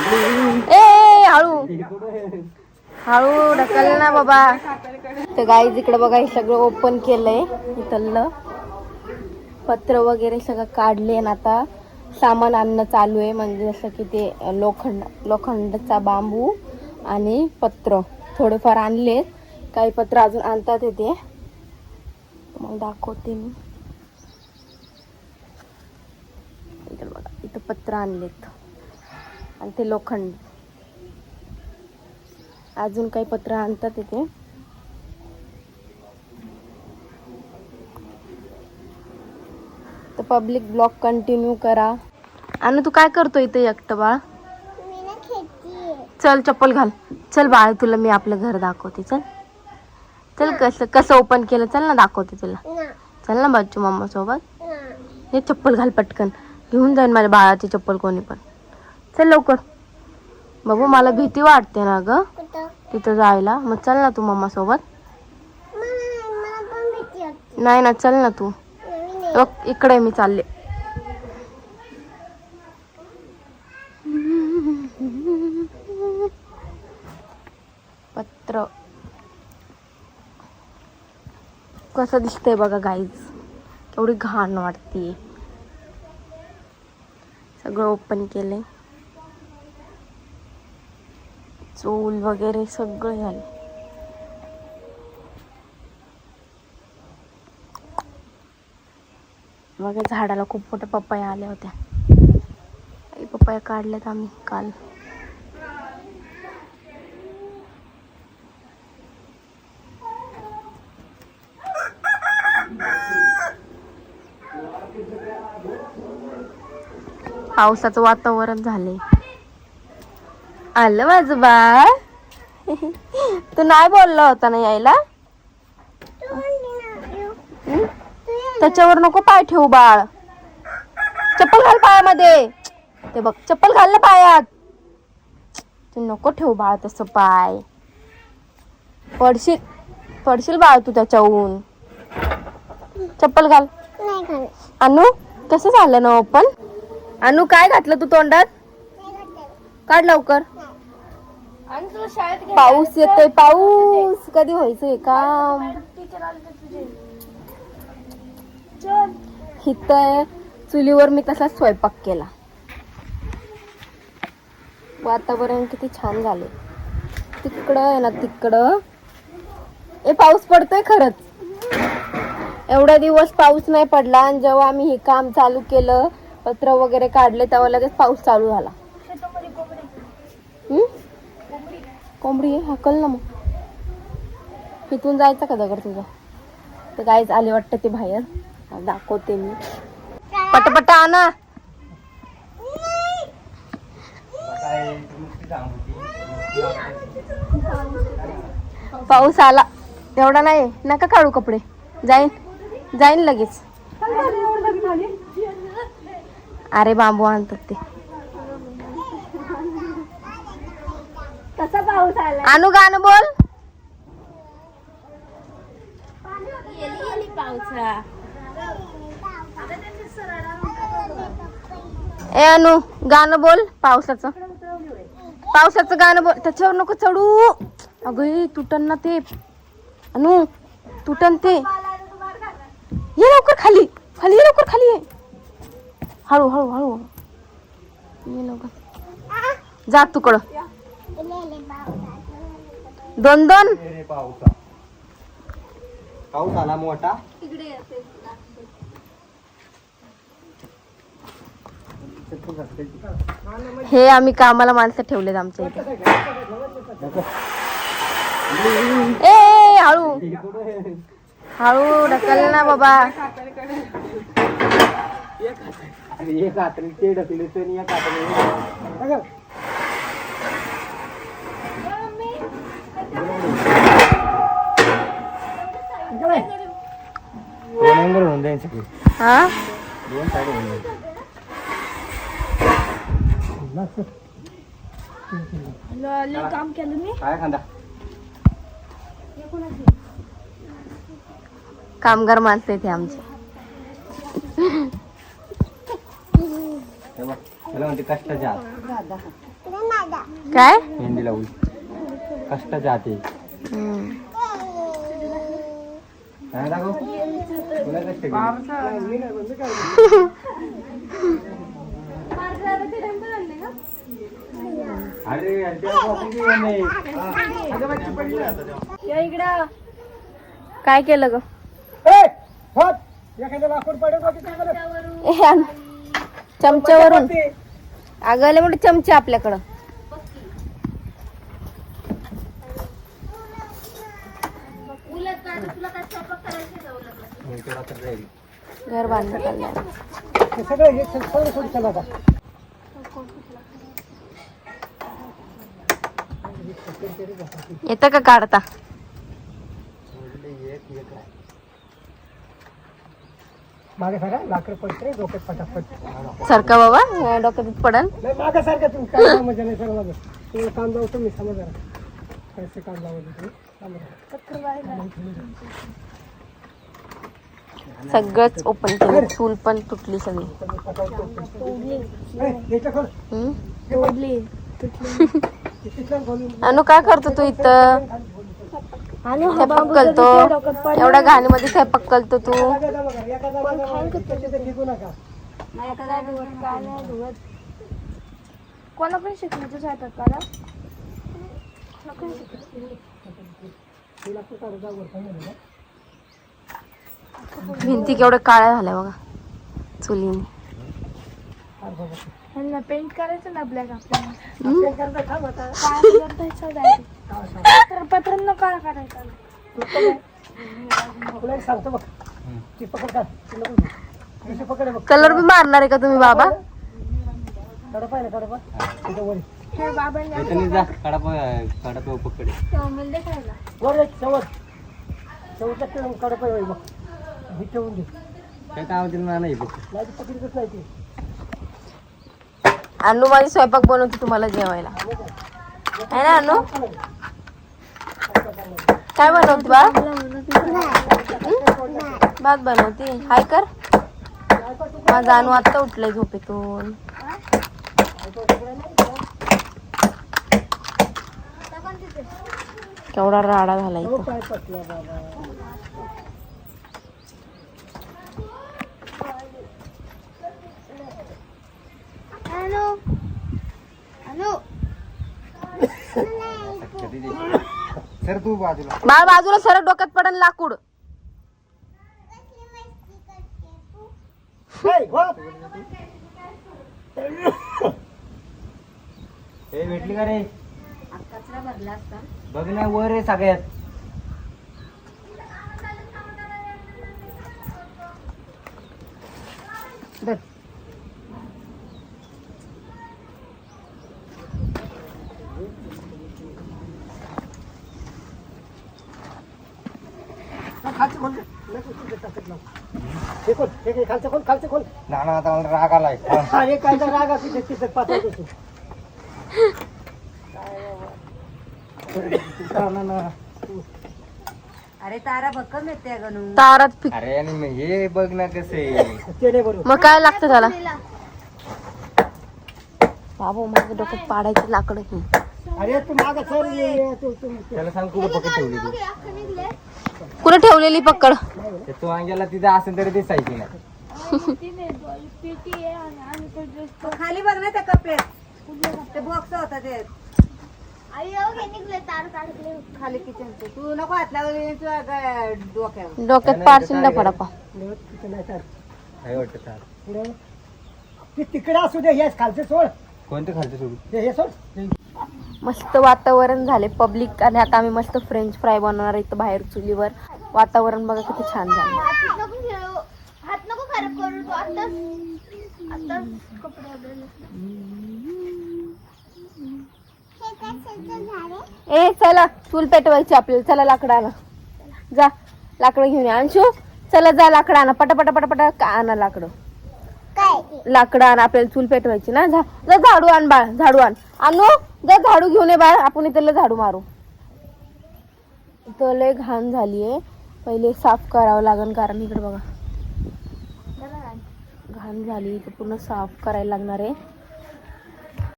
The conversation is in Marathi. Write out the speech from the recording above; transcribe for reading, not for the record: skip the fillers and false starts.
ए हळू हळू ढकल ना बाबा. तर गाईज इकडे बघा, हे सगळं ओपन केलंय. इथलं पत्र वगैरे सगळं काढले ना. आता सामान आणणं चालू आहे. म्हणजे जसं की ते लोखंडचा बांबू आणि पत्र थोडेफार आणले. काही पत्र अजून आणतात येते, मग दाखवते मी. इथं बघा, इथं पत्र आणलेत आणि ते लोखंड. अजून काही पत्र आणतात इथे. तर पब्लिक ब्लॉग कंटिन्यू करा. आणि तू काय करतो इथे एकटं बाळ? चल चप्पल घाल. चल बाळ, तुला मी आपलं घर दाखवते. चल चल, कसं ओपन केलं, चल ना दाखवते तुला. चल ना बच्चू मम्मा सोबत. हे चप्पल घाल पटकन, घेऊन जाईन माझ्या बाळाची चप्पल कोणी पण. चल लवकर बाबू, मला भीती वाटते ना ग तिथं जायला. मग चल ना तू मम्मा सोबत. नाही ना, चल ना तू. इकडे मी चालले. पत्र कसं दिसतंय बघा गाईज, केवढी घाण वाटते. सगळं ओपन केलंय, चूल वगैरे सगळं झालं. बघा, झाडाला खूप मोठ्या पपया आल्या होत्या. पपया काढल्यात आम्ही काल. पावसाचं वातावरण झालंय. आलं माझं बाळ. तू नाही बोलला होता ना यायला? त्याच्यावर नको पाय ठेवू बाळ. चप्पल घाल पायामध्ये. ते बघ, चप्पल घाल ना पायात. तू नको ठेवू बाळ तसं पाय. पडशील बाळ तू त्याच्याहून. चप्पल घाल. अनु, कसं झालं ना ओपन? अनु, काय घातलं तू तोंडात? काढ लवकर. पाऊस येतोय, पाऊस कधी व्हायचंय काम. इथं चुलीवर मी तसाच स्वयंपाक केला. वातावरण किती छान झाले. तिकडं आहे ना, तिकडं पाऊस पडतोय खरंच. एवढा दिवस पाऊस नाही पडला, आणि जेव्हा आम्ही हे काम चालू केलं, पत्र वगैरे काढले, तेव्हा लगेच पाऊस चालू झाला. कोंबडी आहे, हाकल ना मग. तिथून जायचं का दगड तुझा? तर गाईच आले वाटतं ते बाहेर. दाखवते मी. पटपट आणा. पाऊस आला. एवढा नाही, नका काढू कपडे. जाईन लगेच. अरे बांबू आणतात ते. कसा पाऊस आला? आणू गाणं बोल. ए अनु, गाणं बोल पावसाचं. पावसाचं गाणं बोल. त्याच्यावर नको चढू. अगं तुटन ना ते. अनु, तुटन ते. ये लवकर खाली. खाली ये लवकर, खाली ये. हळू हळू हळू ये लवकर. जा तुकडं. दोन पाऊस आला मोठा. हे आम्ही कामाला माणसं ठेवलेत आमच्या इथे. ए हळू हळू ढकल ना बाबा. एक हाताने ते ढकले तर एक हाताने. दोन अँगल होऊन जाईल सगळी. हा, दोन साईड होऊन जाईल. काम केलं मी. काय खांदा? कामगार माणसं इथे आमचे. त्याला म्हणते कष्टाचे हात. काय मेहंदी लावून कष्टाच्या हाती काय दाखव तुला कष्ट केले. अरे इकडं काय केलं ग चमच्यावरून अगं मोठे चमचे आपल्याकडं घर बांधण्यात आलं येतं का काढता मागे सगळा लाकड पडते डोक्यात पटापट सारखा बाबा डोक्यात पडन मागे सारखं तुम्ही काय मजा नाही सर माझं तुम्ही काम जाऊ तुम्ही समजा पैसे काम लावले सगळंच ओपन केलं चूल पण तुटली सगळी अनु काय करतो तू इथं स्वयंपाक करतो एवढ्या घाणीमध्ये स्वयंपाक करतो तू कोणा पण शिकण्याचं स्वयंपाकाला भिंती केवढ्या काळ्या झाल्या बघा चुलीने पेंट करायचं ना ब्लॅक आपल्याला पत्रांना काळा काढायचा सांगतो बघ ती पकड का पकड बघ कलर बी मारणार आहे का तुम्ही बाबा कडप आहे ना कडप हे बाबांनी जा कडप पकड देखायला शेवटच्या कडप आहे बघ ही ठेवून दे काय काम नाही बघ पकडतच नाही ती अनु माझी स्वयंपाक बनवते तुम्हाला जेवायला आहे ना अनु काय बनवते बा भात बनवते हाय कर माझा अनु आता उठलाय झोपेतून केवढा राडा झाला इथं सर तू बाजूला बाळ बाजूला सरळ डोक्यात पडन लाकूड हे भेटली का रे बघ ना वर आहे सगळ्यात नाना आता मला राग आलाय अरे काय राग असू अरे तारा भक्कम येते गणू तारात फिक अरे आणि हे बघ ना कसे मग काय लागतं त्याला बाबू माझ्या डोक्यात पाडायचं लाकड की अरे तू माग त्याला सांग कुठं पकड ठेवली तू कुठे ठेवलेली पकड तू अंग्याला तिथे असेल तरी दिसायची नाही खाली बघ ना त्या कपड्यात ते बॉक्स होता ते खाली किचनचे तू नको हात लावली डोक्यावर डोक्यात पाडशील ना पडापा तिकडे असू दे हे खालचे सोड कोणते खालचे सोड हे सोड मस्त वातावरण झाले पब्लिक आणि आता आम्ही मस्त फ्रेंच फ्राय बनवणार इथं बाहेर चुलीवर वातावरण बघा किती छान झालं हात नको खराब करू तू आता कपडे ए चला चूल पेटवायची आपल्याला चला लाकडाला जा लाकडं घेऊन या अंशू चला जा लाकडं आणा पटापटा पटापटा आणा लाकडं लाकडं आणा आपल्याला चूल पेटवायची ना जा झाडू आण बाळ झाडू आण आणू जा झाडू घेऊन ये बाळ आपण इथं झाडू मारू इथं लय घाण झालीये पहिले साफ करावं लागेल कारण इकडे बघा घाण झाली इथं पूर्ण साफ करायला लागणार आहे